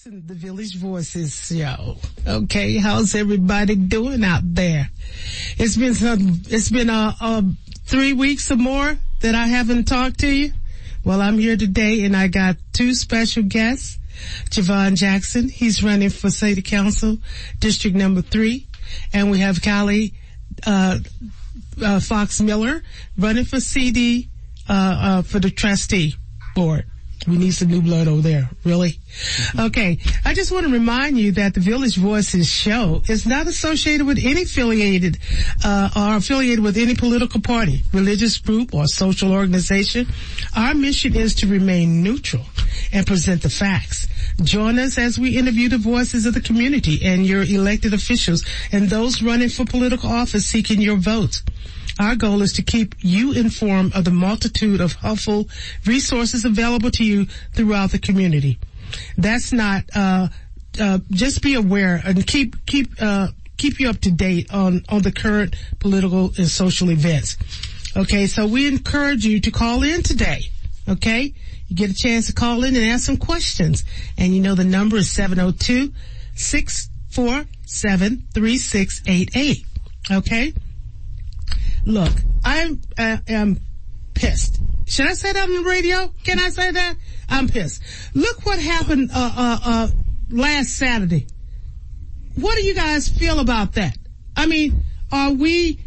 The Village Voices Show. Okay, how's everybody doing out there? It's been 3 weeks or more that I haven't talked to you. Well, I'm here today and I got two special guests. Jovan Jackson, he's running for City Council District number 3. And we have Callie Fox Miller running for CD for the trustee board. We need some new blood over there. Really? Okay. I just want to remind you that the Village Voices show is not associated with any affiliated with any political party, religious group, or social organization. Our mission is to remain neutral and present the facts. Join us as we interview the voices of the community and your elected officials and those running for political office seeking your votes. Our goal is to keep you informed of the multitude of helpful resources available to you throughout the community. That's not, just be aware and keep you up to date on the current political and social events. Okay, so we encourage you to call in today. Okay? You get a chance to call in and ask some questions. And you know the number is 702-647-3688. Okay? Look, I am pissed. Should I say that on the radio? Can I say that? I'm pissed. Look what happened last Saturday. What do you guys feel about that? I mean, are we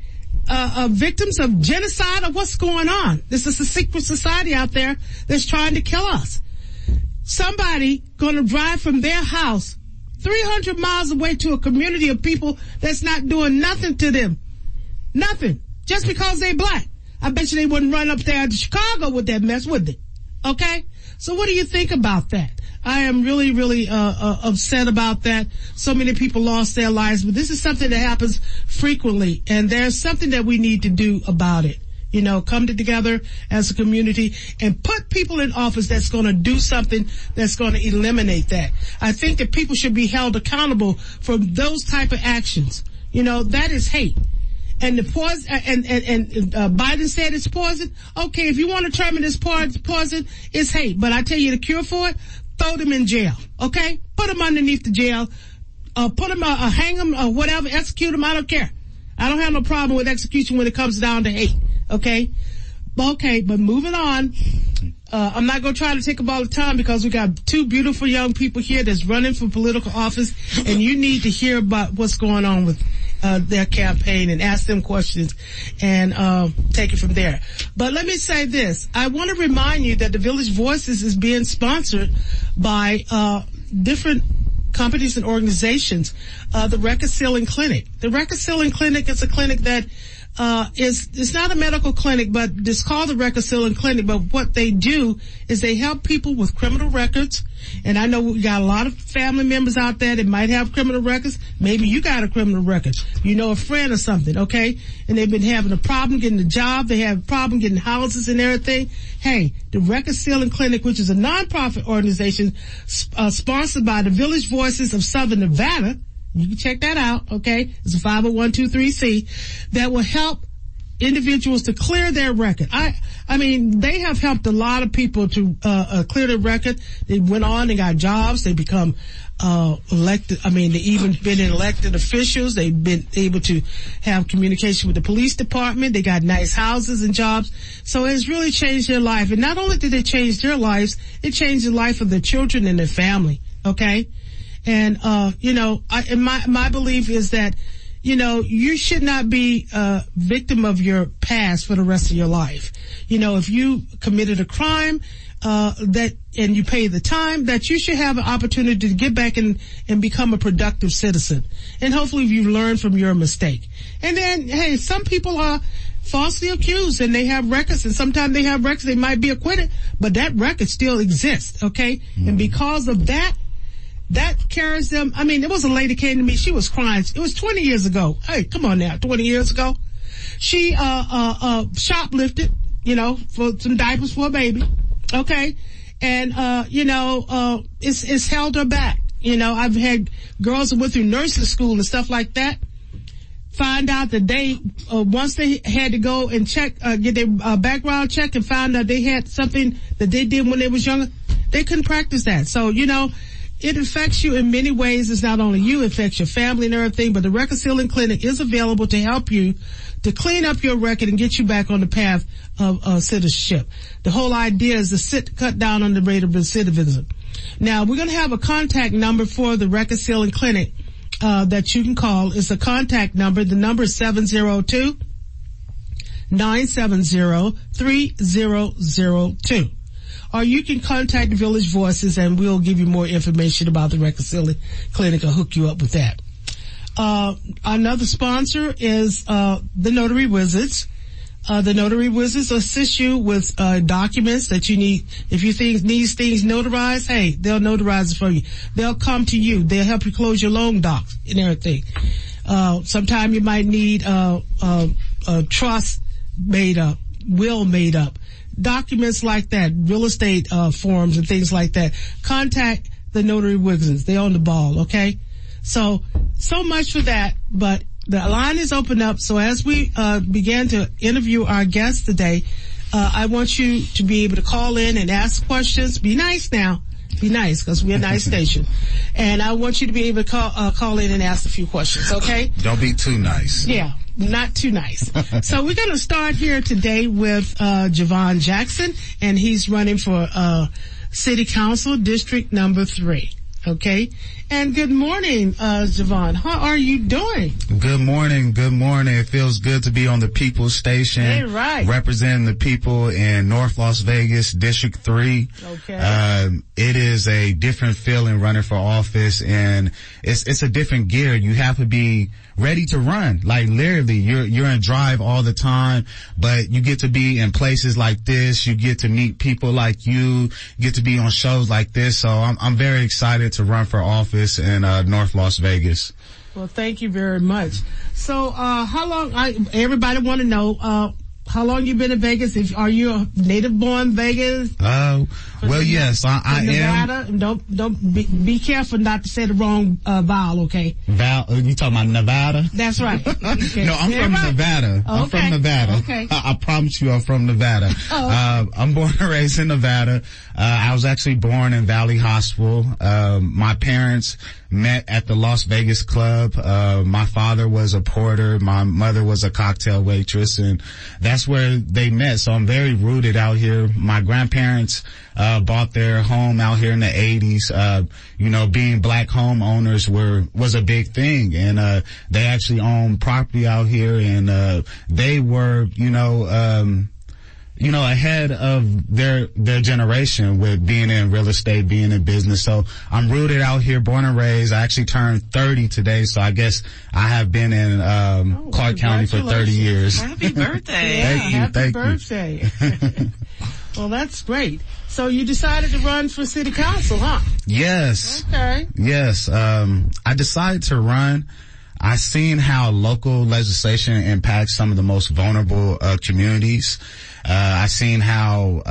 victims of genocide or what's going on? This is a secret society out there that's trying to kill us. Somebody going to drive from their house 300 miles away to a community of people that's not doing nothing to them. Nothing. Just because they black. I bet you they wouldn't run up there to Chicago with that mess, would they? Okay? So what do you think about that? I am really, really upset about that. So many people lost their lives, but this is something that happens frequently, and there's something that we need to do about it. You know, come together as a community and put people in office that's going to do something that's going to eliminate that. I think that people should be held accountable for those type of actions. You know, that is hate. And the poison, and Biden said it's poison. Okay, if you want to determine this poison, it's hate. But I tell you the cure for it, throw them in jail. Okay? Put them underneath the jail. Put them, hang them, or whatever, execute them. I don't care. I don't have no problem with execution when it comes down to hate. Okay? Okay, but moving on. I'm not going to try to take up all the time because we got two beautiful young people here that's running for political office, and you need to hear about what's going on with their campaign and ask them questions and take it from there. But let me say this. I want to remind you that the Village Voices is being sponsored by different companies and organizations. The Reconciling Clinic. The Reconciling Clinic is a clinic that it's not a medical clinic, but it's called the Reconciling Clinic. But what they do is they help people with criminal records. And I know we got a lot of family members out there that might have criminal records. Maybe you got a criminal record. You know, a friend or something, okay? And they've been having a problem getting a job. They have a problem getting houses and everything. Hey, the Reconciling Clinic, which is a nonprofit organization, sponsored by the Village Voices of Southern Nevada. You can check that out, okay? It's a 501(c)(3) that will help individuals to clear their record. I mean, they have helped a lot of people to clear their record. They went on and got jobs. They become elected. I mean, they even been elected officials. They've been able to have communication with the police department. They got nice houses and jobs. So it's really changed their life. And not only did it change their lives, it changed the life of their children and their family, okay? And, you know, my belief is that, you know, you should not be a victim of your past for the rest of your life. You know, if you committed a crime, and you pay the time, that you should have an opportunity to get back and become a productive citizen. And hopefully you've learned from your mistake. And then, hey, some people are falsely accused and they have records, and sometimes they have records, they might be acquitted, but that record still exists, okay? Mm-hmm. And because of that carries them. I mean, there was a lady came to me, she was crying. It was 20 years ago. Hey, come on now, 20 years ago. She, shoplifted, you know, for some diapers for a baby. Okay. And, you know, it's held her back. You know, I've had girls who went through nursing school and stuff like that find out that they, once they had to go and check, get their background check and found out they had something that they did when they was younger, they couldn't practice that. So, you know, It affects you in many ways. It's not only you, it affects your family and everything, but the Reconciling Clinic is available to help you to clean up your record and get you back on the path of citizenship. The whole idea is to cut down on the rate of recidivism. Now, we're going to have a contact number for the Reconciling Clinic that you can call. It's a contact number. The number is 702-970-3002. Or you can contact the Village Voices and we'll give you more information about the Reconciling Clinic or hook you up with that. Another sponsor is the Notary Wizards. The Notary Wizards assist you with documents that you need. If you need things notarized, hey, they'll notarize it for you. They'll come to you. They'll help you close your loan docs and everything. Sometime you might need a trust made up, will made up. Documents like that, real estate forms and things like that. Contact the Notary Wizards. They own the ball, okay? So much for that, but the line is open up. So as we begin to interview our guests today, I want you to be able to call in and ask questions. Be nice now. Be nice, because we're a nice station. And I want you to be able to call in and ask a few questions, okay? Don't be too nice. Yeah, not too nice. So we're going to start here today with Jovan Jackson, and he's running for City Council District number 3. Okay. And good morning, Jovan. How are you doing? Good morning. Good morning. It feels good to be on the People's Station. Hey, right. Representing the people in North Las Vegas, District 3. Okay. It is a different feeling running for office, and it's a different gear. You have to be ready to run. Like literally, you're in drive all the time, but you get to be in places like this. You get to meet people like you get to be on shows like this. So I'm very excited to run for office in North Las Vegas. Well, thank you very much. So, how long? Everybody want to know how long you been in Vegas? Are you a native born Vegas? Well, yes, I Nevada? am. Don't be careful not to say the wrong vowel, okay? You talking about Nevada? That's right. Okay. No, I'm from Nevada. Okay. I'm from Nevada. Okay. I promise you I'm from Nevada. Oh. I'm born and raised in Nevada. I was actually born in Valley Hospital. My parents met at the Las Vegas Club. My father was a porter. My mother was a cocktail waitress, and that's where they met. So I'm very rooted out here. My grandparents bought their home out here in the 80s. Being black homeowners was a big thing, and they actually owned property out here, and they were ahead of their generation with being in real estate, being in business. So I'm rooted out here, born and raised. I actually turned 30 today, so I guess I have been in Clark County for 30 years. Happy birthday. Happy birthday. Well, that's great. So you decided to run for city council, huh? Yes. Okay. Yes. I decided to run. I seen how local legislation impacts some of the most vulnerable communities. I seen how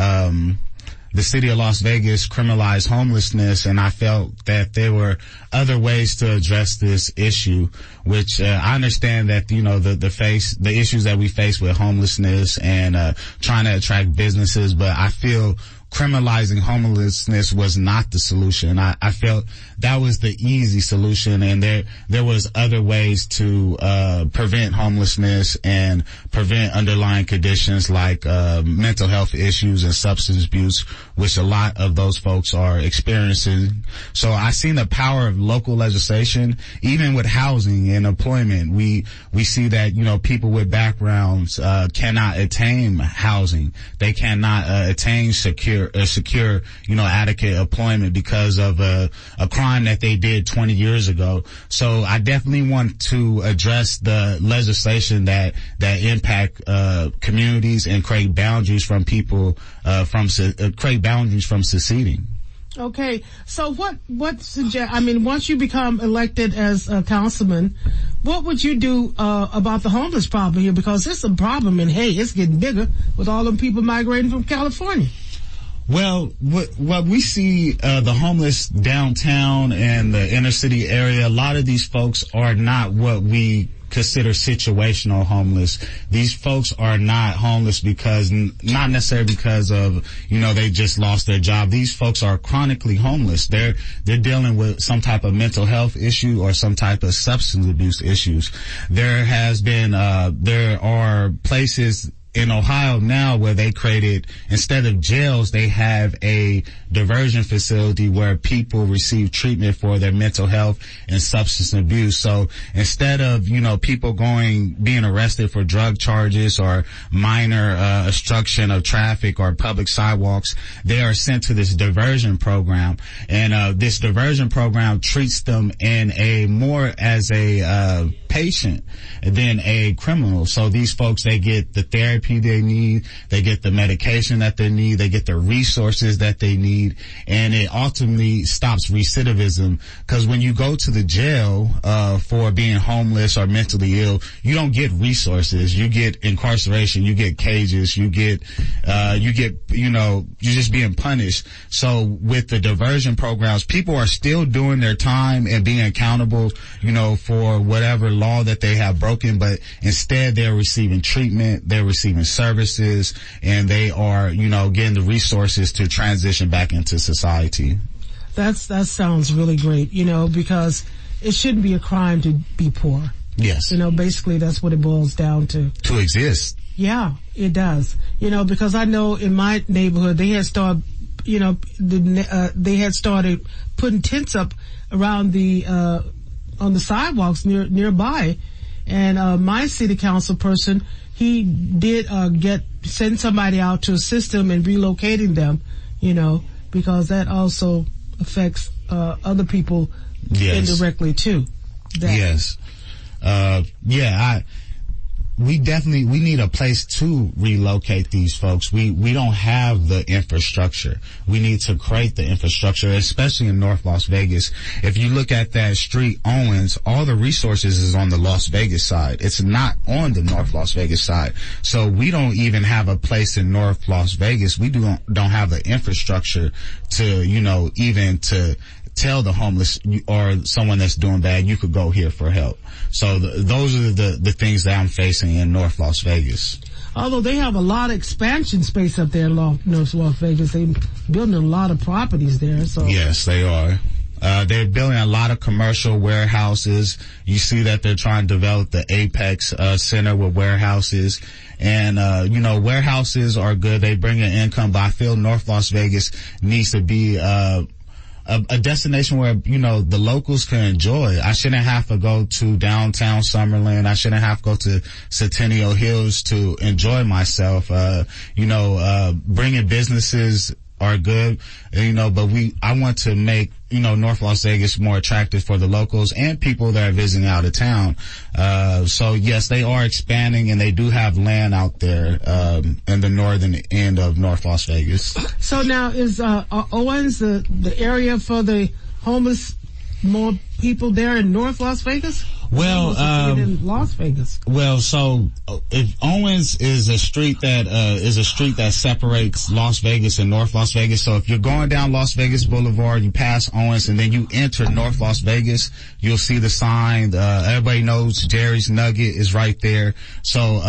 the city of Las Vegas criminalized homelessness, and I felt that there were other ways to address this issue, which I understand that, the issues that we face with homelessness and trying to attract businesses, but I feel criminalizing homelessness was not the solution. I felt that was the easy solution, and there was other ways to prevent homelessness and prevent underlying conditions like mental health issues and substance abuse, which a lot of those folks are experiencing. So I seen the power of local legislation, even with housing and employment. We see that, people with backgrounds cannot attain housing. They cannot attain secure, adequate employment because of a crime that they did 20 years ago. So I definitely want to address the legislation that impact communities and create boundaries from people create boundaries from seceding. Okay, so once you become elected as a councilman, what would you do about the homeless problem here? Because it's a problem, and hey, it's getting bigger with all them people migrating from California. Well, what we see, the homeless downtown and the inner city area, a lot of these folks are not what we consider situational homeless. These folks are not homeless because, not necessarily because of, they just lost their job. These folks are chronically homeless. They're dealing with some type of mental health issue or some type of substance abuse issues. There are places in Ohio now where they created, instead of jails, they have a diversion facility where people receive treatment for their mental health and substance abuse. So instead of, people being arrested for drug charges or minor obstruction of traffic or public sidewalks, they are sent to this diversion program. And this diversion program treats them in a more as a patient than a criminal. So these folks, they get the therapy they need, they get the medication that they need, they get the resources that they need, and it ultimately stops recidivism. Because when you go to the jail for being homeless or mentally ill, you don't get resources. You get incarceration, you get cages, you're just being punished. So with the diversion programs, people are still doing their time and being accountable, for whatever law that they have broken, but instead they're receiving treatment, they're receiving services, and they are, getting the resources to transition back into society. That sounds really great, because it shouldn't be a crime to be poor. Yes. Basically that's what it boils down to. To exist. Yeah, it does. Because I know in my neighborhood they had started, they had started putting tents up around on the sidewalks nearby. And my city council person, he did send somebody out to assist them in relocating them, because that also affects other people indirectly too. Yes. We need a place to relocate these folks. We don't have the infrastructure. We need to create the infrastructure, especially in North Las Vegas. If you look at that street, Owens, all the resources is on the Las Vegas side. It's not on the North Las Vegas side. So we don't even have a place in North Las Vegas. We don't have the infrastructure to, even to tell the homeless or someone that's doing bad, you could go here for help. So those are the things that I'm facing in North Las Vegas. Although they have a lot of expansion space up there in North Las Vegas. They're building a lot of properties there. So yes, they are. They're building a lot of commercial warehouses. You see that they're trying to develop the Apex Center with warehouses. And, warehouses are good. They bring in income, but I feel North Las Vegas needs to be a destination where, the locals can enjoy. I shouldn't have to go to downtown Summerlin. I shouldn't have to go to Centennial Hills to enjoy myself. Bringing businesses are good, but I want to make, North Las Vegas more attractive for the locals and people that are visiting out of town. So yes, they are expanding and they do have land out there, in the northern end of North Las Vegas. So now is, Owens the area for the homeless, more people there in North Las Vegas? Well, in Las Vegas. Well, so if Owens is a street that separates Las Vegas and North Las Vegas. So if you're going down Las Vegas Boulevard, you pass Owens and then you enter North Las Vegas, you'll see the sign. Everybody knows Jerry's Nugget is right there. So,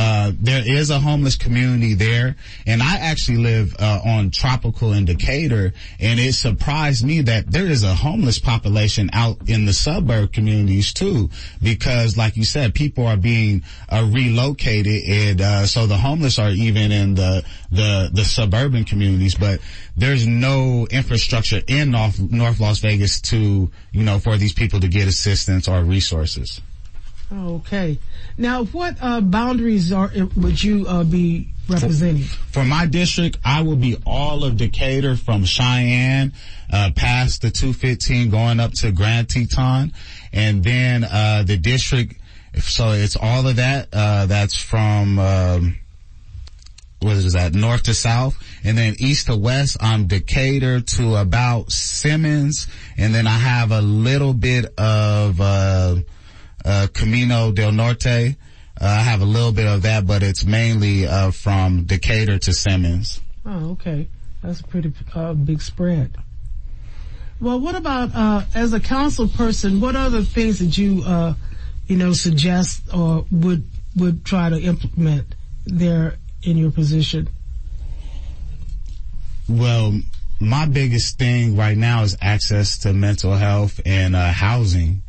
there is a homeless community there. And I actually live, on Tropical in Decatur, and it surprised me that there is a homeless population out in the suburb communities too. Because, like you said, people are being relocated, and so the homeless are even in the suburban communities. But there's no infrastructure in North Las Vegas to, for these people to get assistance or resources. Okay. Now, what boundaries would you be representing? For my district, I will be all of Decatur from Cheyenne, past the 215 going up to Grand Teton. And then, the district, so it's all of that, that's from, north to south. And then east to west, I'm Decatur to about Simmons. And then I have a little bit of, Camino del Norte. I have a little bit of that, but it's mainly, from Decatur to Simmons. Oh, okay. That's a pretty big spread. Well, what about as a council person? What other things that you suggest or would try to implement there in your position? Well, my biggest thing right now is access to mental health and housing.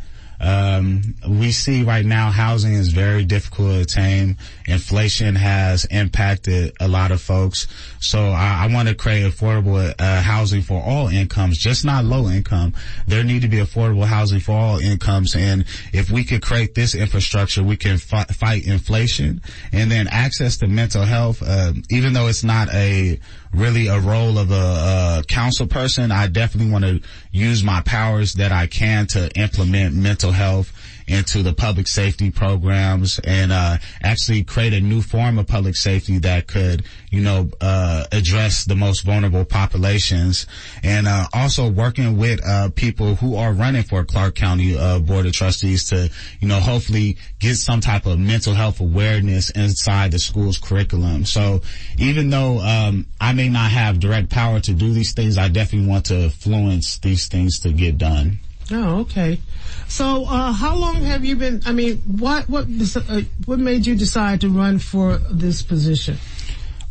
We see right now housing is very difficult to attain. Inflation has impacted a lot of folks. So I want to create affordable housing for all incomes, just not low income. There need to be affordable housing for all incomes. And if we could create this infrastructure, we can fight inflation. And then access to mental health, even though it's not really a role of a council person, I definitely want to use my powers that I can to implement mental health into the public safety programs and actually create a new form of public safety that could, address the most vulnerable populations. And also working with people who are running for Clark County Board of Trustees to, hopefully get some type of mental health awareness inside the school's curriculum. So even though I may not have direct power to do these things, I definitely want to influence these things to get done. Oh, okay. So, how long have you been, what made you decide to run for this position?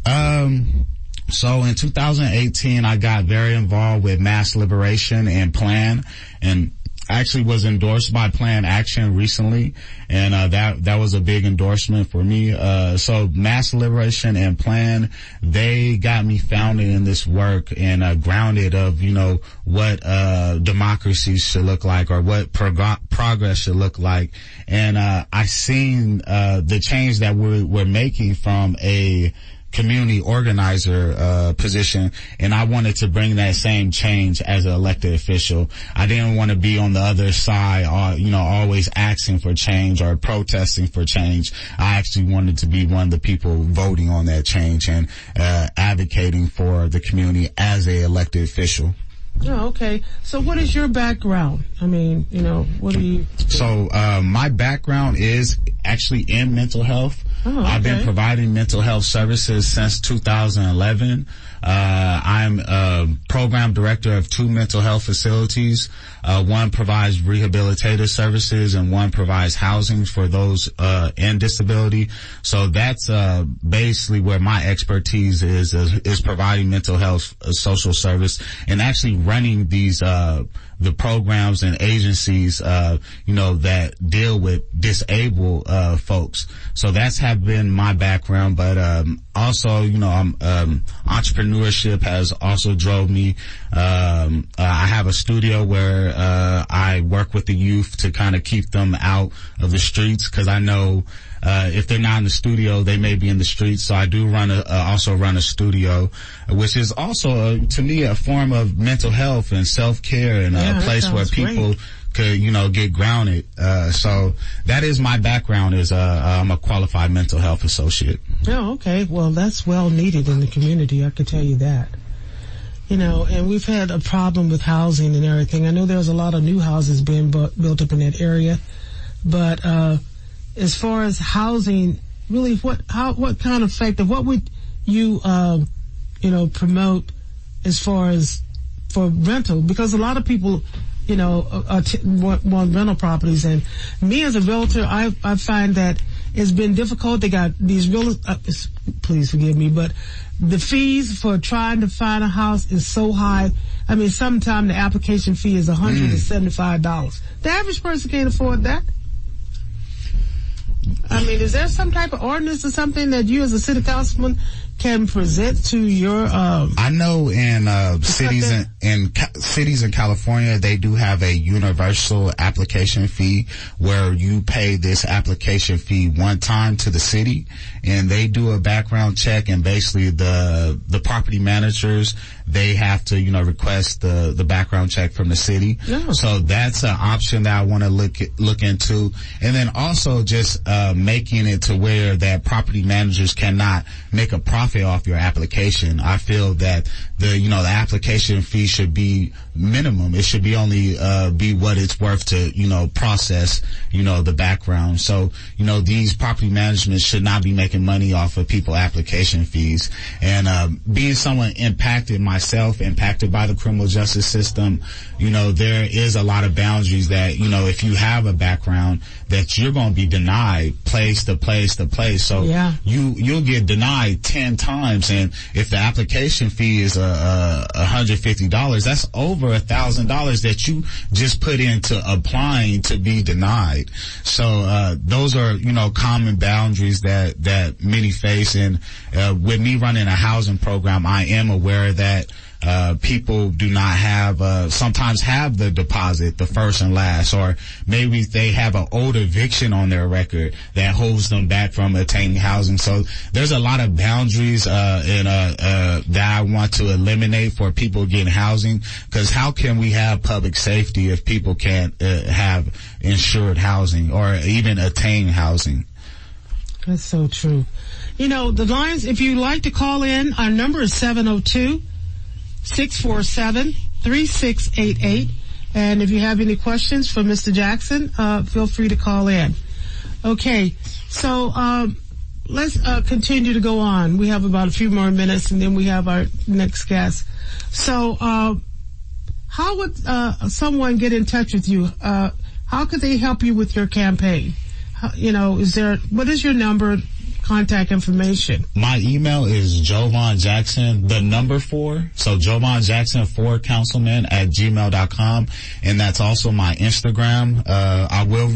So in 2018, I got very involved with Mass Liberation and Plan, and actually was endorsed by Plan Action recently, and that was a big endorsement for me. So Mass Liberation and Plan, they got me founded in this work and grounded of what democracy should look like, or what progress should look like. And I seen the change that we're making from a community organizer position, and I wanted to bring that same change as an elected official. I didn't want to be on the other side, always asking for change or protesting for change. I actually wanted to be one of the people voting on that change and advocating for the community as a elected official. Oh, okay. So what is your background? What do you... So, my background is actually in mental health. Oh, okay. I've been providing mental health services since 2011. I'm a program director of 2 mental health facilities. One provides rehabilitative services and one provides housing for those in disability. So that's basically where my expertise is providing mental health social service and actually running these the programs and agencies that deal with disabled folks. So that's have been my background, but also entrepreneurship has also drove me. I have a studio where I work with the youth to kind of keep them out of the streets, because I know if they're not in the studio, they may be in the streets. So I do also run a studio, which is also to me a form of mental health and self-care, and a place where people could, get grounded. So that is my background, is I'm a qualified mental health associate. Oh, okay. Well, that's well needed in the community, I can tell you that. And we've had a problem with housing and everything. I know there's a lot of new houses being built up in that area, but as far as housing, really, what kind of factor, what would you promote as far as for rental? Because a lot of people want rental properties, and me as a realtor, I find that it's been difficult. They got these please forgive me, but the fees for trying to find a house is so high. Sometimes the application fee is $175. The average person can't afford that. Is there some type of ordinance or something that you as a city councilman can present to your I know in cities in California, they do have a universal application fee where you pay this application fee one time to the city, and they do a background check, and basically the property managers, they have to request the background check from the city. Yeah. So that's an option that I want to look into, and then also just making it to where that property managers cannot make a profit profit off your application. I feel that the application fee should be minimum. It should be only, be what it's worth to, process, the background. So, these property management should not be making money off of people application fees. And, being someone impacted by the criminal justice system, there is a lot of boundaries that, if you have a background, that you're going to be denied place to place to place. So you'll get denied 10 times. And if the application fee is $150, that's over $1,000 that you just put into applying to be denied. So, those are, common boundaries that many face. And, with me running a housing program, I am aware that people do not have, sometimes have the deposit, the first and last, or maybe they have an old eviction on their record that holds them back from attaining housing. So there's a lot of boundaries, that I want to eliminate for people getting housing, because how can we have public safety if people can't, have insured housing or even attain housing? That's so true. The lines, if you'd like to call in, our number is 702-647-3688. And if you have any questions for Mr. Jackson, feel free to call in. Okay, so let's continue to go on. We have about a few more minutes, and then we have our next guest. So how would someone get in touch with you? How could they help you with your campaign? What is your number, contact information? My email is Jovan Jackson, the number 4. So Jovan Jackson 4 councilman @gmail.com. And that's also my Instagram.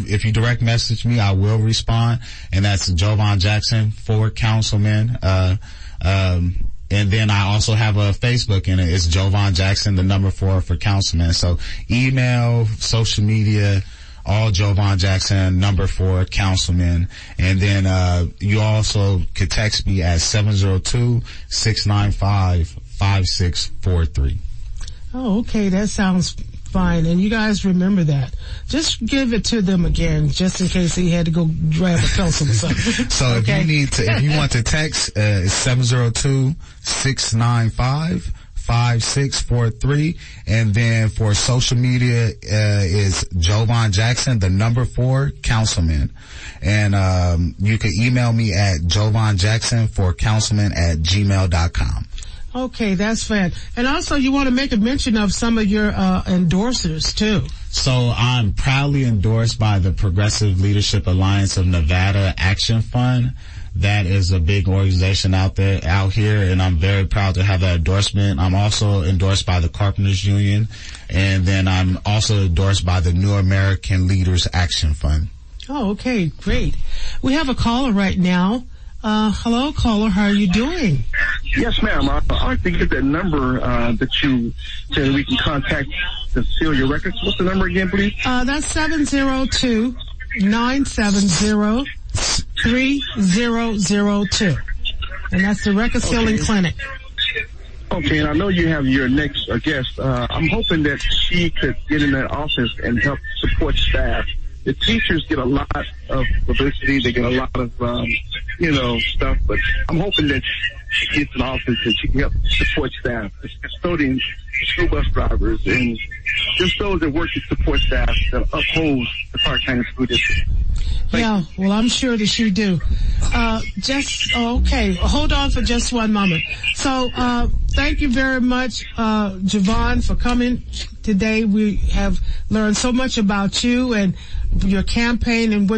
If you direct message me, I will respond. And that's Jovan Jackson 4 councilman. And then I also have a Facebook, and it's Jovan Jackson, the number 4 for councilman. So email, social media, all Jovan Jackson, number 4 councilman. And then, you also could text me at 702-695-5643. Oh, okay. That sounds fine. And you guys remember that. Just give it to them again, just in case he had to go grab a pencil or something. So okay. If you want to text, it's 702-695-5643. And then for social media, is Jovan Jackson, the number 4 councilman. And, you can email me at jovanjackson4councilman@gmail.com. Okay, that's fine. And also you want to make a mention of some of your, endorsers too. So I'm proudly endorsed by the Progressive Leadership Alliance of Nevada Action Fund. That is a big organization out here, and I'm very proud to have that endorsement. I'm also endorsed by the Carpenters Union, and then I'm also endorsed by the New American Leaders Action Fund. Oh, okay, great. We have a caller right now. Hello, caller. How are you doing? Yes, ma'am. I'd like to get that number that you said we can contact to seal your records. What's the number again, please? That's 702-970-3002. And that's the Record Sealing Clinic. Okay, and I know you have your next guest. I'm hoping that she could get in that office and help support staff. The teachers get a lot of publicity. They get a lot of, stuff. But I'm hoping that she gets an office and she can help support staff, the custodians, school bus drivers, and just those that work to support staff that uphold the Clark County School District. Yeah, well, I'm sure that you do. Okay, hold on for just one moment. So, thank you very much, Jovan, for coming today. We have learned so much about you and your campaign and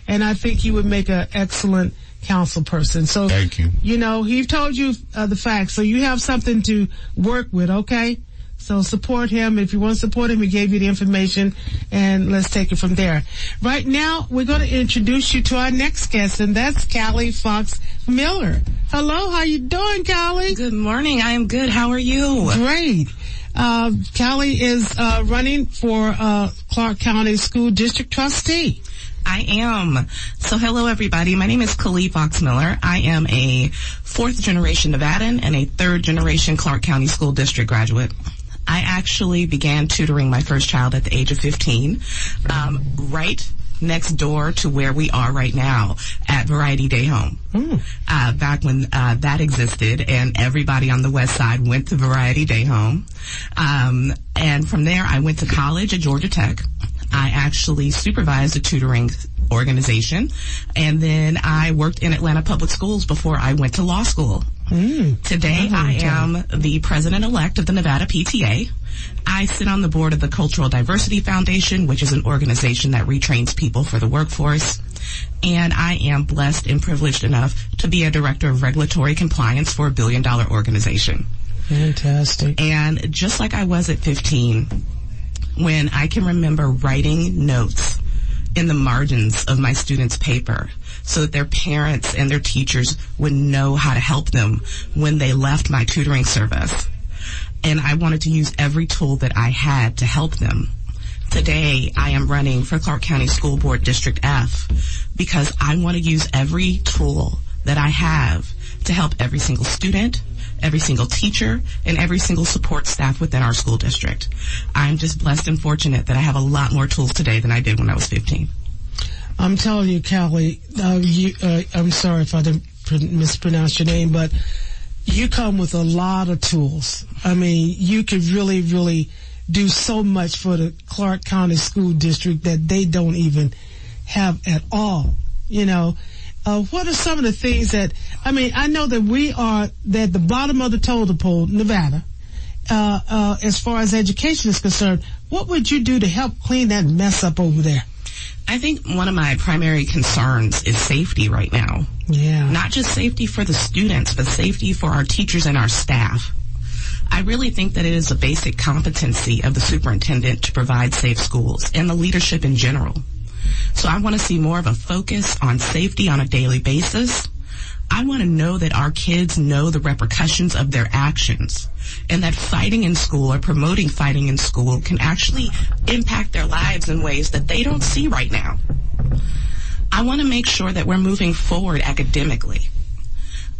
and I think you would make an excellent council person. So, thank you. He told you the facts, so you have something to work with, okay? So support him. If you want to support him, he gave you the information, and let's take it from there. Right now, we're going to introduce you to our next guest, and that's Callie Fox Miller. Hello, how you doing, Callie? Good morning. I am good. How are you? Great. Callie is running for Clark County School District trustee. I am. So hello, everybody. My name is Callie Fox Miller. I am a 4th generation Nevadan and a 3rd generation Clark County School District graduate. I actually began tutoring my first child at the age of 15, right next door to where we are right now at Variety Day Home. Back when that existed, and everybody on the west side went to Variety Day Home. And from there, I went to college at Georgia Tech. I actually supervised a tutoring organization, and then I worked in Atlanta Public Schools before I went to law school. Today, I am the president-elect of the Nevada PTA. I sit on the board of the Cultural Diversity Foundation, which is an organization that retrains people for the workforce. And I am blessed and privileged enough to be a director of regulatory compliance for a billion-dollar organization. Fantastic. And just like I was at 15, when I can remember writing notes in the margins of my students' paper so that their parents and their teachers would know how to help them when they left my tutoring service. And I wanted to use every tool that I had to help them. Today, I am running for Clark County School Board District F because I want to use every tool that I have to help every single student, every single teacher, and every single support staff within our school district. I'm just blessed and fortunate that I have a lot more tools today than I did when I was 15. I'm telling you, Callie, I'm sorry if I didn't mispronounce your name, but you come with a lot of tools. I mean, you could really, really do so much for the Clark County School District that they don't even have at all, you know. What are some of the things that, I mean, I know that we are at the bottom of the totem pole, Nevada, as far as education is concerned. What would you do to help clean that mess up over there? I think one of my primary concerns is safety right now. Yeah. Not just safety for the students, but safety for our teachers and our staff. I really think that it is a basic competency of the superintendent to provide safe schools and the leadership in general. So I want to see more of a focus on safety on a daily basis. I want to know that our kids know the repercussions of their actions and that fighting in school or promoting fighting in school can actually impact their lives in ways that they don't see right now. I want to make sure that we're moving forward academically.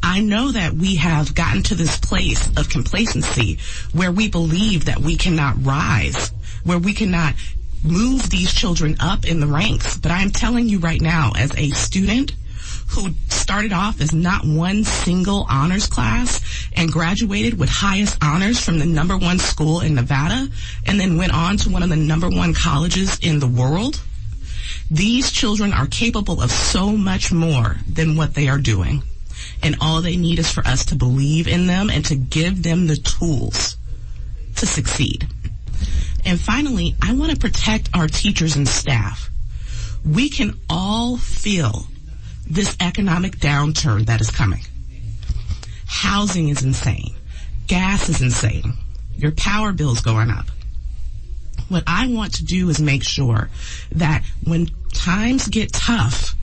I know that we have gotten to this place of complacency where we believe that we cannot rise, where we cannot move these children up in the ranks. But I'm telling you right now, as a student who started off as not one single honors class and graduated with highest honors from the #1 school in Nevada and then went on to one of the #1 colleges in the world, these children are capable of so much more than what they are doing. And all they need is for us to believe in them and to give them the tools to succeed. And finally, I want to protect our teachers and staff. We can all feel this economic downturn that is coming. Housing is insane. Gas is insane. Your power bill's going up. What I want to do is make sure that when times get tough,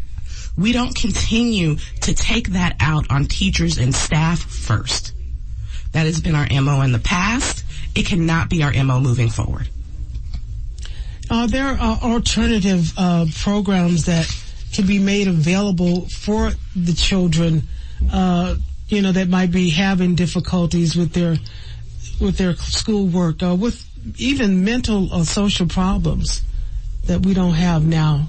we don't continue to take that out on teachers and staff first. That has been our MO in the past. It cannot be our MO moving forward. There are alternative programs that can be made available for the children, that might be having difficulties with their schoolwork, with even mental or social problems that we don't have now,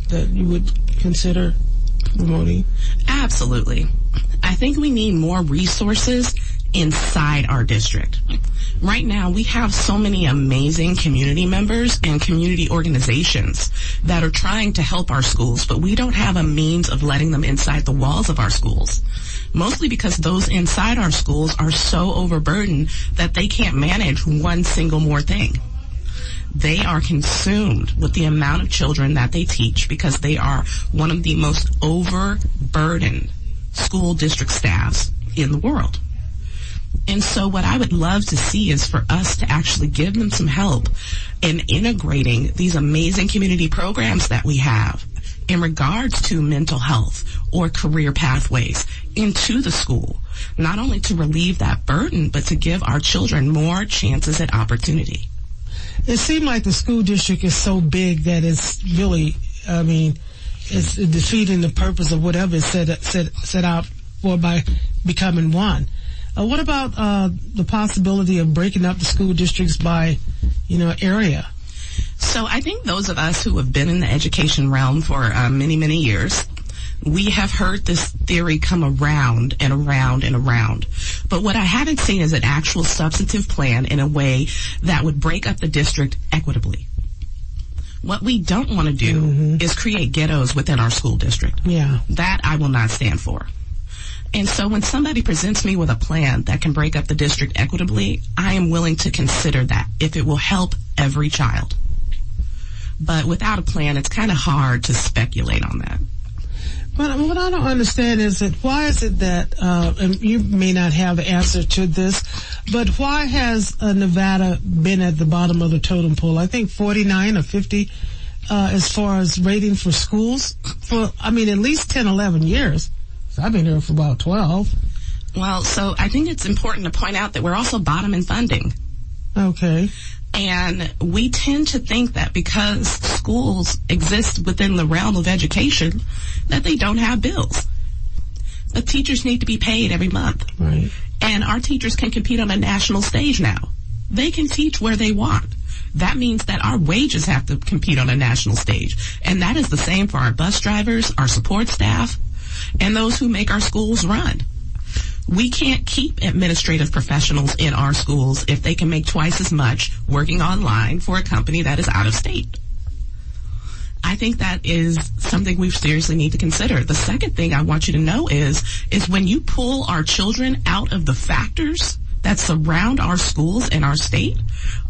that you would consider promoting? Absolutely. I think we need more resources inside our district. Right now, we have so many amazing community members and community organizations that are trying to help our schools, but we don't have a means of letting them inside the walls of our schools. Mostly because those inside our schools are so overburdened that they can't manage one single more thing. They are consumed with the amount of children that they teach because they are one of the most overburdened school district staffs in the world. And so what I would love to see is for us to actually give them some help in integrating these amazing community programs that we have in regards to mental health or career pathways into the school, not only to relieve that burden, but to give our children more chances at opportunity. It seems like the school district is so big that it's really, it's defeating the purpose of whatever is set out for by becoming one. What about the possibility of breaking up the school districts by, area? So I think those of us who have been in the education realm for many, many years, we have heard this theory come around and around and around. But what I haven't seen is an actual substantive plan in a way that would break up the district equitably. What we don't want to do is create ghettos within our school district. Yeah. That I will not stand for. And so when somebody presents me with a plan that can break up the district equitably, I am willing to consider that if it will help every child. But without a plan, it's kind of hard to speculate on that. But what I don't understand is that why is it that, and you may not have the answer to this, but why has Nevada been at the bottom of the totem pole? I think 49 or 50 as far as rating for schools for, at least 10, 11 years. So I've been here for about 12. Well, so I think it's important to point out that we're also bottom in funding. Okay. And we tend to think that because schools exist within the realm of education, that they don't have bills. But teachers need to be paid every month. Right. And our teachers can compete on a national stage now. They can teach where they want. That means that our wages have to compete on a national stage. And that is the same for our bus drivers, our support staff, and those who make our schools run. We can't keep administrative professionals in our schools if they can make twice as much working online for a company that is out of state. I think that is something we seriously need to consider. The second thing I want you to know is when you pull our children out of the factors that surround our schools and our state,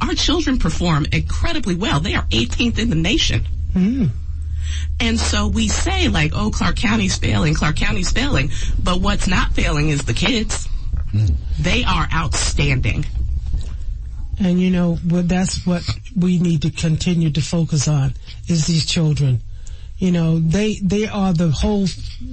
our children perform incredibly well. They are 18th in the nation. Mm. And so we say Clark County's failing, but what's not failing is the kids. They are outstanding. And that's what we need to continue to focus on is these children. They are the whole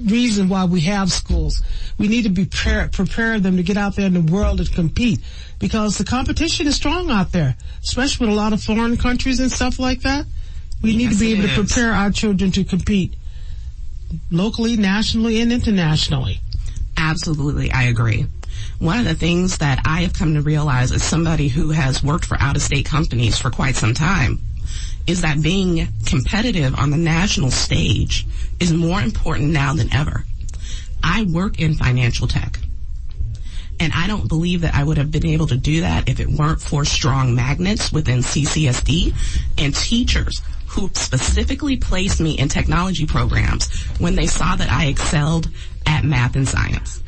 reason why we have schools. We need to be prepare them to get out there in the world and compete because the competition is strong out there, especially with a lot of foreign countries and stuff like that. We need to be able to prepare our children to compete locally, nationally, and internationally. Absolutely, I agree. One of the things that I have come to realize as somebody who has worked for out-of-state companies for quite some time is that being competitive on the national stage is more important now than ever. I work in financial tech, and I don't believe that I would have been able to do that if it weren't for strong magnets within CCSD and teachers who specifically placed me in technology programs when they saw that I excelled at math and science.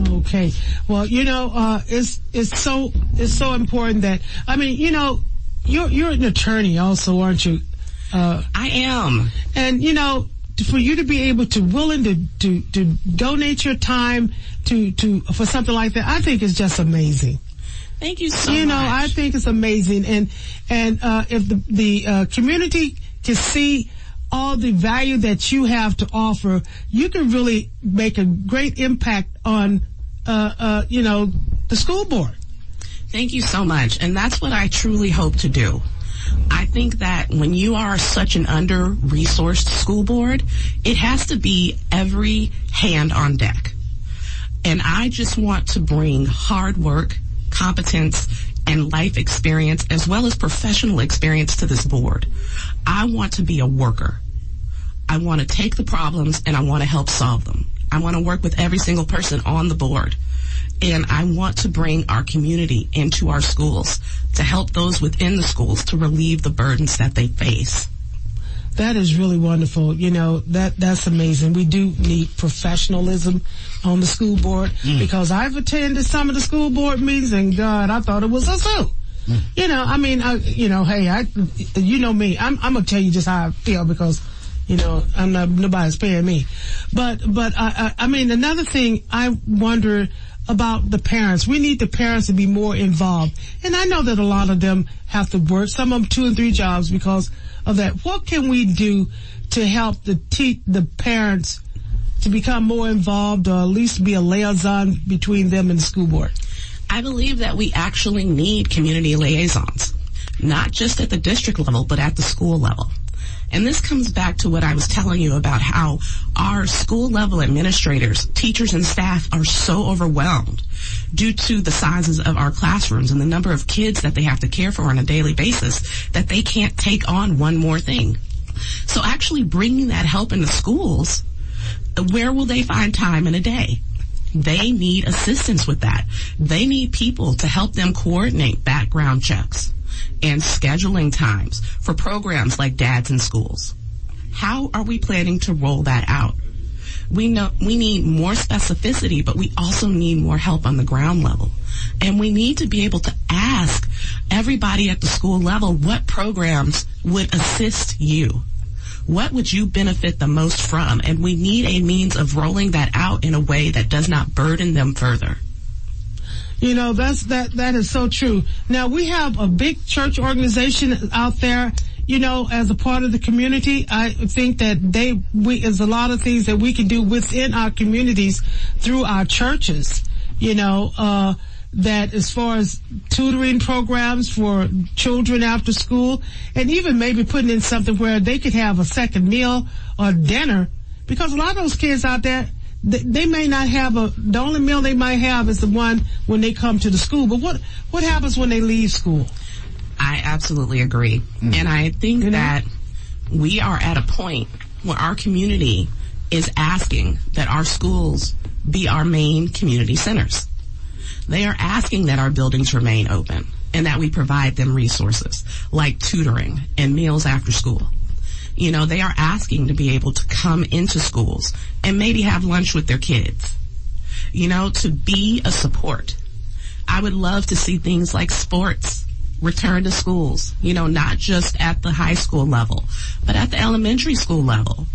Okay. Well, it's so important that, you're an attorney also, aren't you? I am. And, for you to be able to willing to donate your time for something like that, I think is just amazing. Thank you so much. I think it's amazing. And if the community can see all the value that you have to offer, you can really make a great impact on, the school board. Thank you so much. And that's what I truly hope to do. I think that when you are such an under-resourced school board, it has to be every hand on deck. And I just want to bring hard work, competence, and life experience as well as professional experience to this board. I want to be a worker. I want to take the problems and I want to help solve them. I want to work with every single person on the board. And I want to bring our community into our schools to help those within the schools to relieve the burdens that they face. That is really wonderful. That's amazing. We do need professionalism on the school board because I've attended some of the school board meetings and God, I thought it was a zoo. Hey, you know me. I'm going to tell you just how I feel because, nobody's paying me. But another thing I wonder about the parents. We need the parents to be more involved. And I know that a lot of them have to work, some of them 2 and 3 jobs because of that. What can we do to help the parents to become more involved or at least be a liaison between them and the school board? I believe that we actually need community liaisons, not just at the district level, but at the school level. And this comes back to what I was telling you about how our school level administrators, teachers, and staff are so overwhelmed due to the sizes of our classrooms and the number of kids that they have to care for on a daily basis that they can't take on one more thing. So actually bringing that help into schools, where will they find time in a day? They need assistance with that. They need people to help them coordinate background checks and scheduling times for programs like Dads in Schools. How are we planning to roll that out? We know we need more specificity, but we also need more help on the ground level. And we need to be able to ask everybody at the school level what programs would assist you. What would you benefit the most from? And we need a means of rolling that out in a way that does not burden them further. You know, that is so true. Now, we have a big church organization out there, you know, as a part of the community. I think that there's a lot of things that we can do within our communities through our churches, you know, that as far as tutoring programs for children after school, and even maybe putting in something where they could have a second meal or dinner, because a lot of those kids out there, they may not have the only meal they might have is the one when they come to the school. But what happens when they leave school? I absolutely agree. And I think that we are at a point where our community is asking that our schools be our main community centers. They are asking that our buildings remain open and that we provide them resources like tutoring and meals after school. You know, they are asking to be able to come into schools and maybe have lunch with their kids, you know, to be a support. I would love to see things like sports return to schools, you know, not just at the high school level, but at the elementary school level.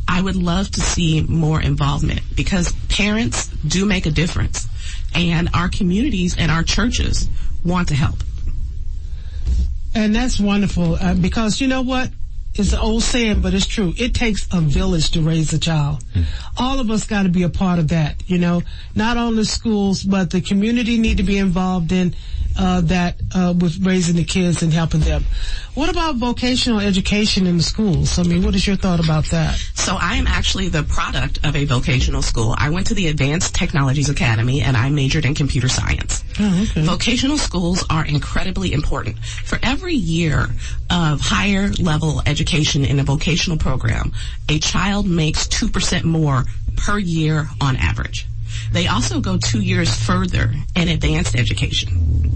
I would love to see more involvement because parents do make a difference, and our communities and our churches want to help. And that's wonderful because you know what? It's an old saying, but it's true. It takes a village to raise a child. All of us got to be a part of that, you know. Not only schools, but the community need to be involved in that with raising the kids and helping them. What about vocational education in the schools? I mean, what is your thought about that? So I am actually the product of a vocational school. I went to the Advanced Technologies Academy and I majored in computer science. Oh, okay. Vocational schools are incredibly important. For every year of higher level education in a vocational program, a child makes 2% more per year on average. They also go 2 years further in advanced education.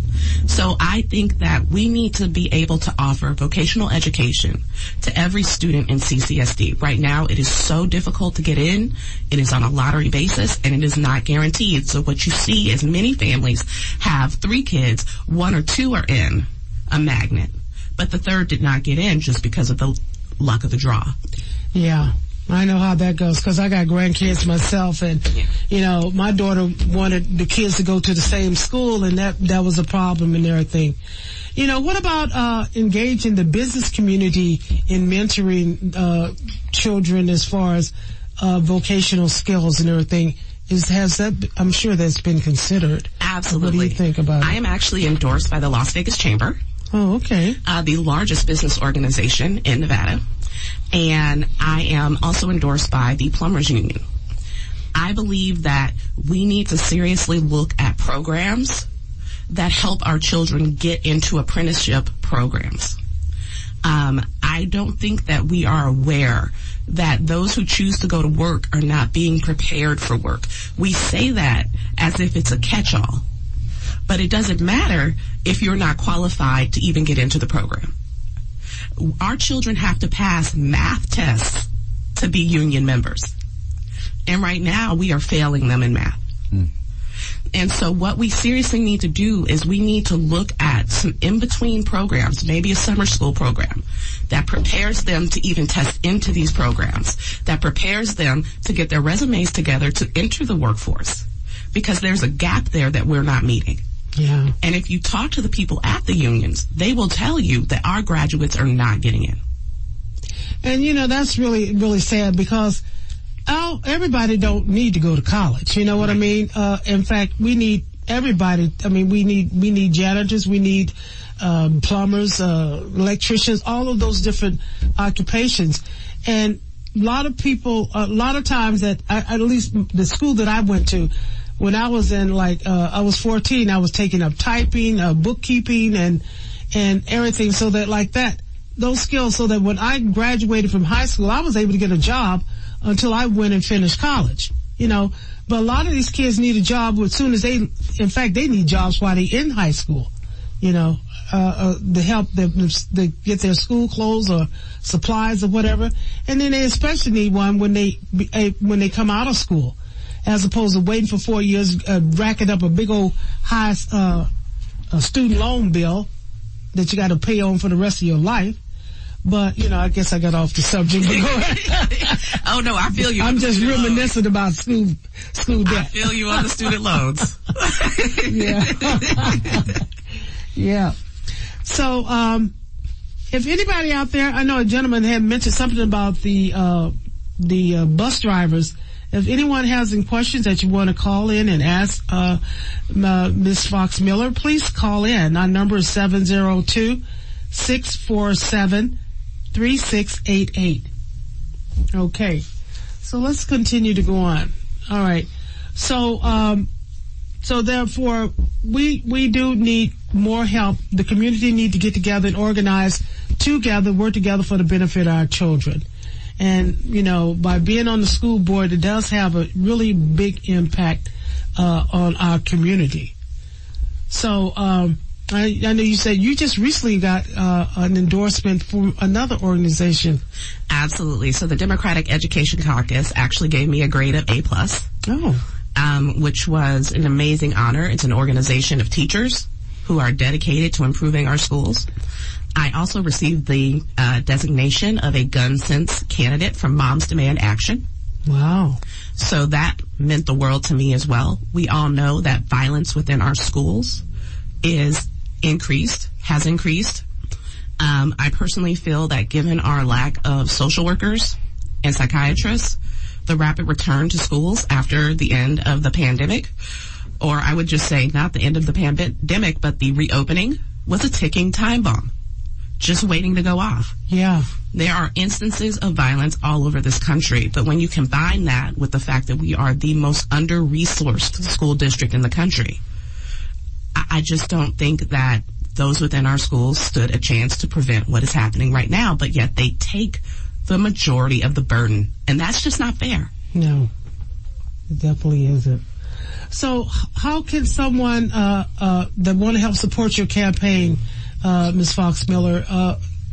So I think that we need to be able to offer vocational education to every student in CCSD. Right now, it is so difficult to get in. It is on a lottery basis, and it is not guaranteed. So what you see is many families have 3 kids, 1 or 2 are in a magnet, but the third did not get in just because of the luck of the draw. Yeah. I know how that goes because I got grandkids myself, and you know, my daughter wanted the kids to go to the same school, and that was a problem and everything. You know, what about engaging the business community in mentoring children as far as vocational skills and everything? Has that? I'm sure that's been considered. Absolutely. What do you think about it? I am actually endorsed by the Las Vegas Chamber. Oh, okay. The largest business organization in Nevada. And I am also endorsed by the Plumbers Union. I believe that we need to seriously look at programs that help our children get into apprenticeship programs. I don't think that we are aware that those who choose to go to work are not being prepared for work. We say that as if it's a catch-all, but it doesn't matter if you're not qualified to even get into the program. Our children have to pass math tests to be union members. And right now, we are failing them in math. And so what we seriously need to do is we need to look at some in-between programs, maybe a summer school program, that prepares them to even test into these programs, that prepares them to get their resumes together to enter the workforce, because there's a gap there that we're not meeting. Yeah. And if you talk to the people at the unions, they will tell you that our graduates are not getting in. And, you know, that's really, really sad because everybody don't need to go to college. You know what I mean? In fact, we need everybody. I mean, we need janitors. We need plumbers, electricians, all of those different occupations. And a lot of times that, at least the school that I went to, when I was in I was 14, I was taking up typing, bookkeeping and everything, so that those skills, so that when I graduated from high school, I was able to get a job until I went and finished college, but a lot of these kids need a job as soon as they need jobs while they're in high school, to help them to get their school clothes or supplies or whatever. And then they especially need one when they come out of school, as opposed to waiting for 4 years, racking up a big old high, student loan bill that you got to pay on for the rest of your life. But, I guess I got off the subject. Oh, no, I feel you. I'm just reminiscing about school debt. I feel you on the student loans. Yeah. Yeah. So, if anybody out there, I know a gentleman had mentioned something about the bus drivers. If anyone has any questions that you want to call in and ask Ms. Fox Miller, please call in. Our number is 702-647-3688. Okay. So let's continue to go on. All right. So therefore, we do need more help. The community need to get together and organize together, work together for the benefit of our children. And, by being on the school board, it does have a really big impact on our community. So, I know you said you just recently got an endorsement from another organization. Absolutely. So the Democratic Education Caucus actually gave me a grade of A+. Oh. Which was an amazing honor. It's an organization of teachers who are dedicated to improving our schools. I also received the designation of a gun sense candidate from Moms Demand Action. Wow. So that meant the world to me as well. We all know that violence within our schools has increased. I personally feel that given our lack of social workers and psychiatrists, the rapid return to schools after the end of the pandemic, or I would just say not the end of the pandemic, but the reopening, was a ticking time bomb, just waiting to go off. Yeah. There are instances of violence all over this country, but when you combine that with the fact that we are the most under-resourced school district in the country, I just don't think that those within our schools stood a chance to prevent what is happening right now, but yet they take the majority of the burden, and that's just not fair. No, it definitely isn't. So how can someone that want to help support your campaign, Ms. Fox Miller,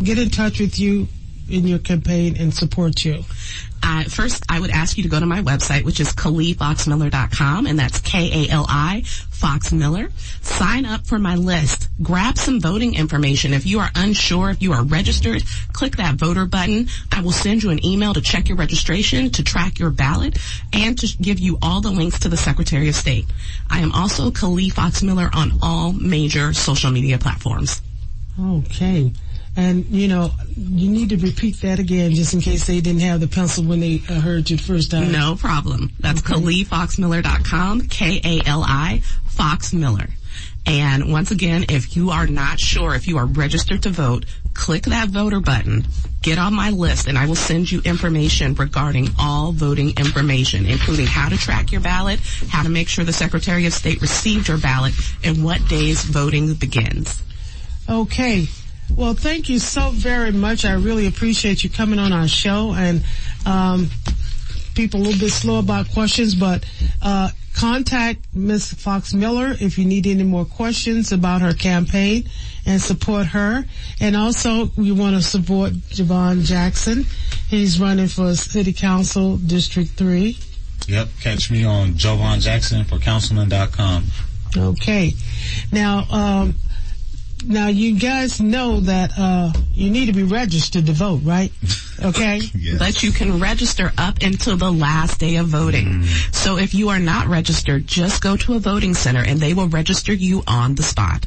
get in touch with you in your campaign and support you? First, I would ask you to go to my website, which is KaliFoxMiller.com, and that's K-A-L-I, Fox Miller. Sign up for my list. Grab some voting information. If you are unsure, if you are registered, click that voter button. I will send you an email to check your registration, to track your ballot, and to give you all the links to the Secretary of State. I am also Kali Fox Miller on all major social media platforms. Okay. And, you need to repeat that again just in case they didn't have the pencil when they heard you the first time. No problem. That's KaliFoxMiller.com, K-A-L-I, Fox Miller. And once again, if you are not sure, if you are registered to vote, click that voter button, get on my list, and I will send you information regarding all voting information, including how to track your ballot, how to make sure the Secretary of State received your ballot, and what days voting begins. Okay. Well, thank you so very much. I really appreciate you coming on our show. And people a little bit slow about questions, but contact Ms. Fox Miller if you need any more questions about her campaign and support her. And also, we want to support Jovan Jackson. He's running for City Council District 3. Yep. Catch me on Jovan Jackson for councilman.com. Okay. Now, you guys know that you need to be registered to vote, right? Okay? Yes. But you can register up until the last day of voting. So if you are not registered, just go to a voting center and they will register you on the spot.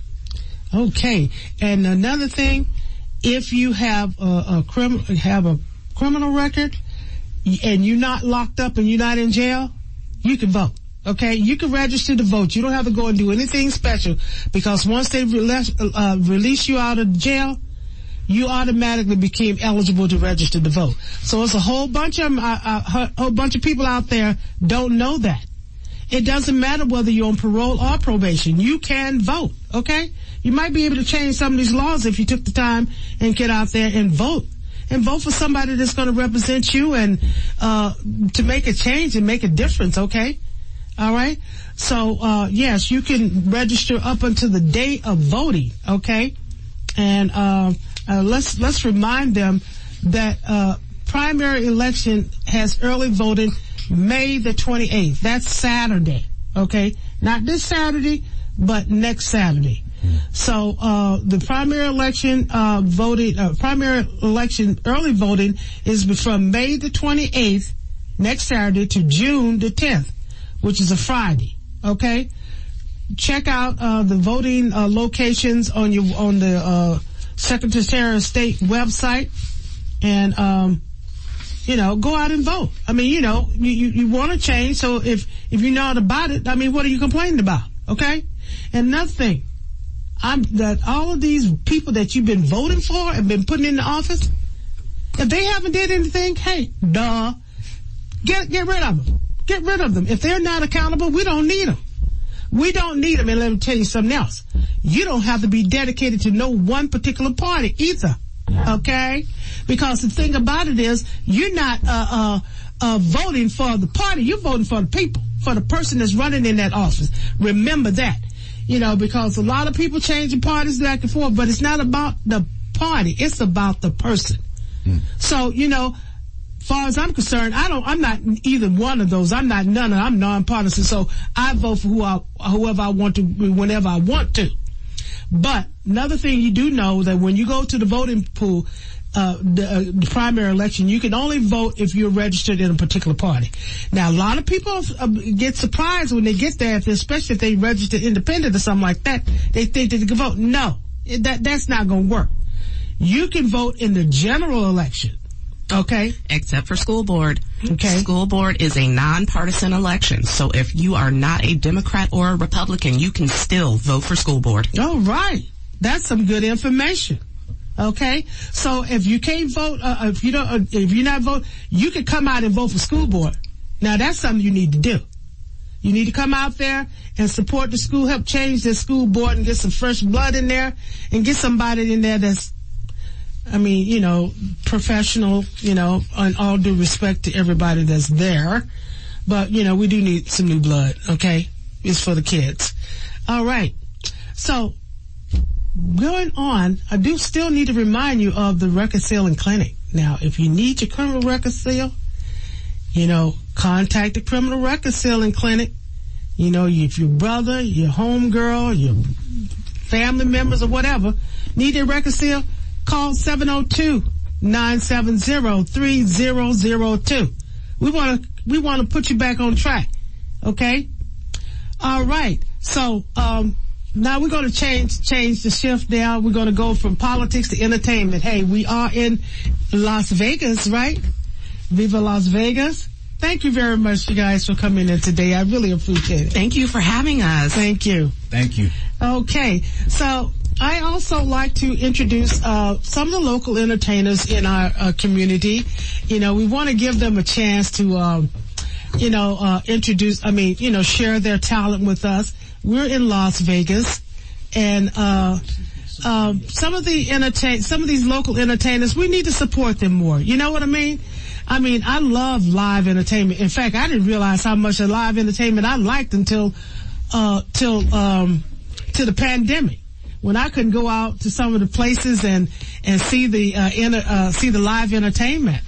Okay. And another thing, if you have a criminal record and you're not locked up and you're not in jail, you can vote. Okay, you can register to vote. You don't have to go and do anything special, because once they release you out of jail, you automatically became eligible to register to vote. So it's a whole bunch of people out there don't know that. It doesn't matter whether you're on parole or probation. You can vote, okay? You might be able to change some of these laws if you took the time and get out there and vote. And vote for somebody that's going to represent you and to make a change and make a difference, okay? All right? So, yes, you can register up until the day of voting, okay? And let's remind them that primary election has early voting May the 28th. That's Saturday, okay? Not this Saturday, but next Saturday. So the primary election early voting is from May the 28th, next Saturday, to June the 10th, which is a Friday. Okay, check out the voting locations on the Secretary of State website, and go out and vote. I mean, you want to change. So if you're not about it, I mean, what are you complaining about? Okay, and another thing. That all of these people that you've been voting for and been putting in the office, if they haven't did anything, hey, get rid of them. Get rid of them. If they're not accountable, we don't need them. We don't need them. And let me tell you something else. You don't have to be dedicated to no one particular party either. Okay? Because the thing about it is, you're not voting for the party. You're voting for the people, for the person that's running in that office. Remember that. Because a lot of people changing parties back and forth, but it's not about the party. It's about the person. So, far as I'm concerned, I'm not either one of those. I'm nonpartisan. So I vote for whoever I want to, whenever I want to. But another thing you do know, that when you go to the voting pool, the primary election, you can only vote if you're registered in a particular party. Now, a lot of people get surprised when they get there, especially if they register independent or something like that. They think that they can vote. No, that's not going to work. You can vote in the general election. Okay. Except for school board. Okay. School board is a nonpartisan election. So if you are not a Democrat or a Republican, you can still vote for school board. Oh, right. That's some good information. Okay, so if you can't vote, if you're not voting, you can come out and vote for school board. Now that's something you need to do. You need to come out there and support the school, help change the school board and get some fresh blood in there and get somebody in there that's, professional, and all due respect to everybody that's there. But, we do need some new blood, okay? It's for the kids. All right. So, going on, I do still need to remind you of the reconciling clinic. Now, if you need your criminal reconcile, contact the criminal reconciling clinic. If your brother, your homegirl, your family members or whatever need to reconcile, call 702-970-3002. We want to put you back on track. Okay? All right. So, now we're going to change the shift now. We're going to go from politics to entertainment. Hey, we are in Las Vegas, right? Viva Las Vegas. Thank you very much, you guys, for coming in today. I really appreciate it. Thank you for having us. Thank you. Thank you. Okay. So I also like to introduce some of the local entertainers in our community. We want to give them a chance to share their talent with us. We're in Las Vegas, and some of these local entertainers, we need to support them more. You know what I mean? I love live entertainment. In fact, I didn't realize how much of live entertainment I liked until the pandemic, when I couldn't go out to some of the places and see the live entertainment.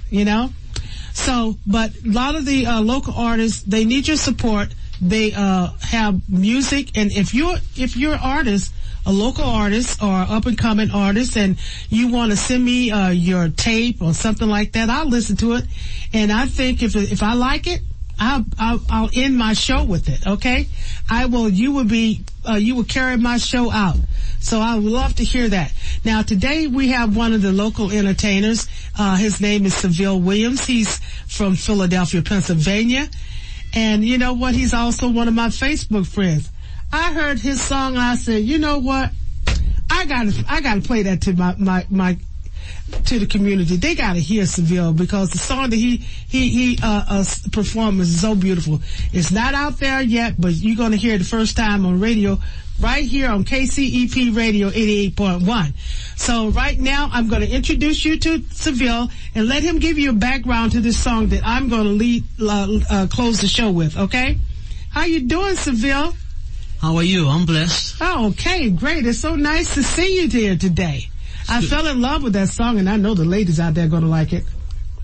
So, but a lot of the local artists, they need your support. They have music, and if you're artist, a local artist or up and coming artist, and you want to send me your tape or something like that, I'll listen to it. And I think if I like it, I'll end my show with it. Okay, you will carry my show out. So I would love to hear that. Now today we have one of the local entertainers. His name is Seville Williams. He's from Philadelphia, Pennsylvania. And you know what? He's also one of my Facebook friends. I heard his song and I said, you know what? I gotta play that to my to the community. They gotta hear Seville, because the song that he performed is so beautiful. It's not out there yet, but you're gonna hear it the first time on radio, right here on KCEP Radio 88.1. So right now, I'm going to introduce you to Seville and let him give you a background to this song that I'm going to close the show with, okay? How you doing, Seville? How are you? I'm blessed. Oh, okay, great. It's so nice to see you here today. I fell in love with that song, and I know the ladies out there are going to like it.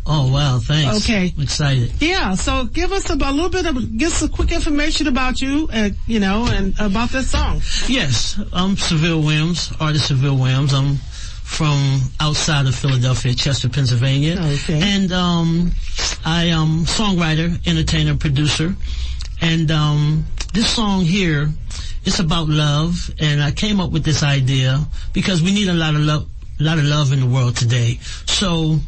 Oh, wow, thanks. Okay. I'm excited. Yeah, so give us a little bit of, give us some quick information about you, and about this song. Yes, I'm Seville Williams, artist Seville Williams. I'm from outside of Philadelphia, Chester, Pennsylvania. Okay. And I am songwriter, entertainer, producer. And this song here, it's about love, and I came up with this idea because we need a lot of love in the world today. So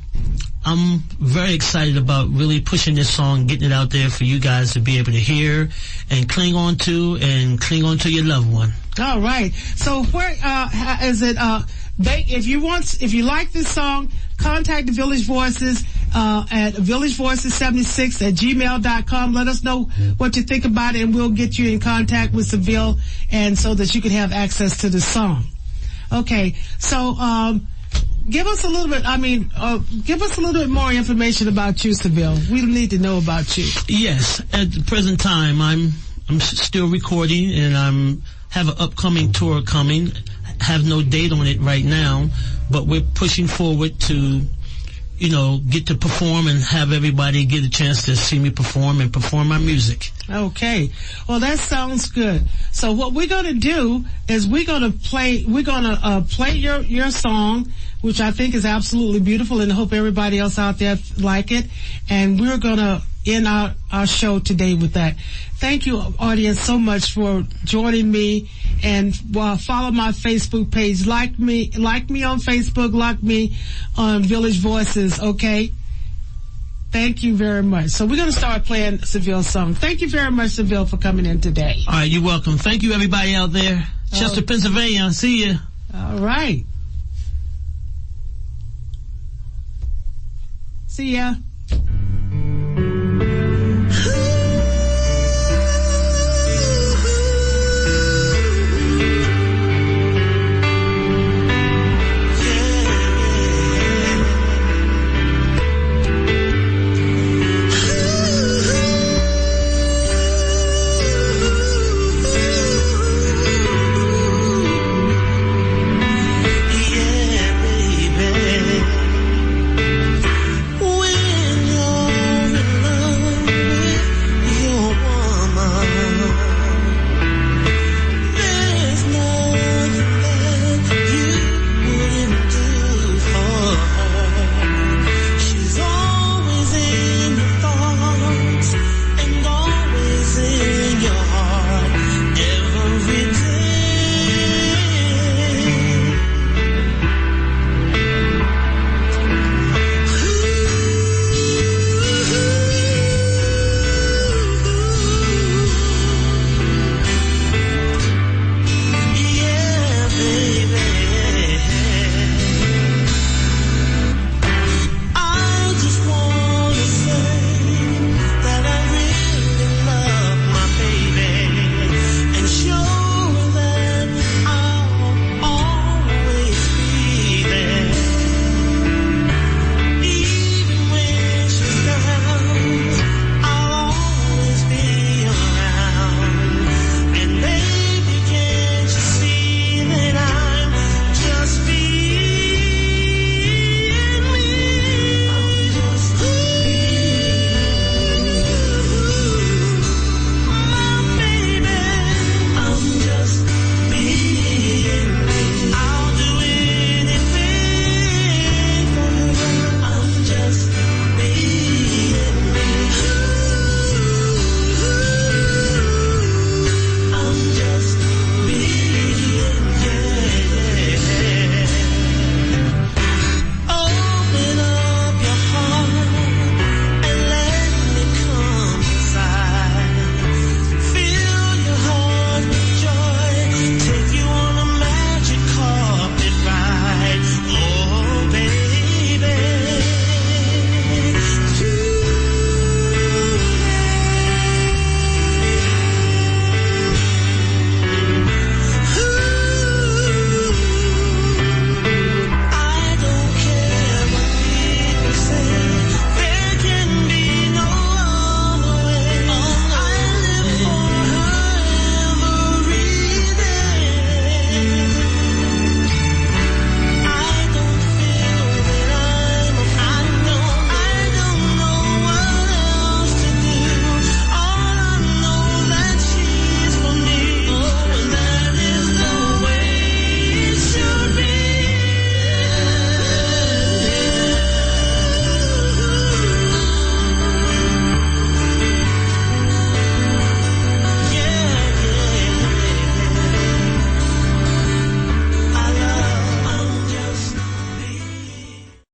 I'm very excited about really pushing this song, getting it out there for you guys to be able to hear and cling on to your loved one. All right. So where is it? If you like this song, contact the Village Voices at villagevoices76@gmail.com. Let us know what you think about it, and we'll get you in contact with Seville, and so that you can have access to the song. Okay. So give us a little bit more information about you, Seville. We need to know about you. Yes, at the present time, I'm still recording, and have an upcoming tour coming. Have no date on it right now, but we're pushing forward to, get to perform and have everybody get a chance to see me perform and perform my music. Okay. Well, that sounds good. So what we're going to do is we're going to play your song, which I think is absolutely beautiful, and I hope everybody else out there like it. And we're going to end our show today with that. Thank you, audience, so much for joining me, and follow my Facebook page. Like me on Facebook, like me on Village Voices, okay? Thank you very much. So we're going to start playing Seville's song. Thank you very much, Seville, for coming in today. All right, you're welcome. Thank you, everybody out there. Chester, Pennsylvania. See you. All right. See ya.